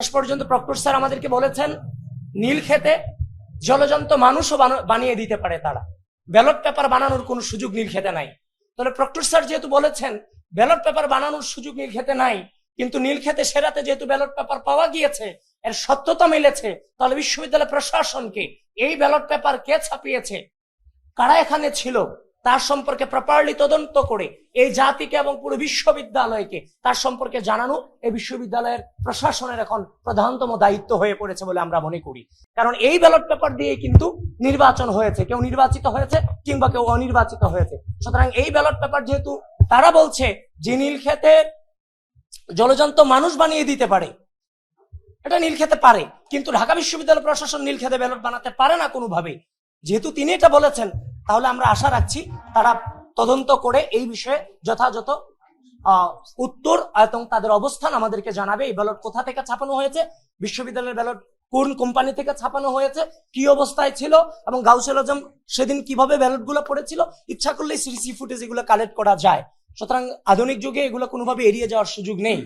শেষ পর্যন্ত proctor sir আমাদেরকে বলেছেন নীল খেতে জলজন্ত মানুষও বানিয়ে দিতে পারে তারা, ব্যালট পেপার বানানোর কোনো সুযোগ নীল খেতে নাই। তাহলে প্রক্টর স্যার যেহেতু বলেছেন ব্যালট পেপার বানানোর সুযোগ নীল খেতে নাই, কিন্তু নীল খেতে সেরাতে যেহেতু ব্যালট পেপার পাওয়া গিয়েছে, এর সত্যতা মিলেছে, তাহলে বিশ্ববিদ্যালয় প্রশাসনকে এই ব্যালট পেপার কে ছাপিয়েছে, কারা এখানে ছিল, তার সম্পর্কে প্রপারলি তদন্ত করে এই জাতিকে এবং পুরো বিশ্ববিদ্যালয়কে তার সম্পর্কে জানানো এই বিশ্ববিদ্যালয়ের প্রশাসনের এখন প্রধানতম দায়িত্ব হয়ে পড়েছে বলে আমরা মনে করি। কারণ এই ব্যালট পেপার দিয়ে কিন্তু নির্বাচন হয়েছে, কেউ নির্বাচিত হয়েছে কিংবা কেউ অনির্বাচিত হয়েছে। সুতরাং এই ব্যালট পেপার যেহেতু তারা বলছে যে নীল খেতে জলজন্ত মানুষ বানিয়ে দিতে পারে, এটা নীল খেতে পারে, কিন্তু ঢাকা বিশ্ববিদ্যালয় প্রশাসন নীল খেতে ব্যালট বানাতে পারে না কোনোভাবে। যেহেতু তিনি এটা বলেছেন, তাহলে আমরা আশা রাখছি তারা তদন্ত করে এই বিষয়ে যথাযথ উত্তর এবং তাদের অবস্থান আমাদেরকে জানাবে। এই ব্যালট কোথা থেকে ছাপানো হয়েছে, বিশ্ববিদ্যালয়ের ব্যালট কোন কোম্পানি থেকে ছাপানো হয়েছে, কি অবস্থায় ছিল, এবং গাউসুল আজম সেদিন কিভাবে ব্যালট গুলো পড়েছিল। ইচ্ছা করলে সিসি ফুটেজ এগুলো কালেক্ট করা যায়। সুতরাং আধুনিক যুগে এগুলো কোনোভাবে এড়িয়ে যাওয়ার সুযোগ নেই।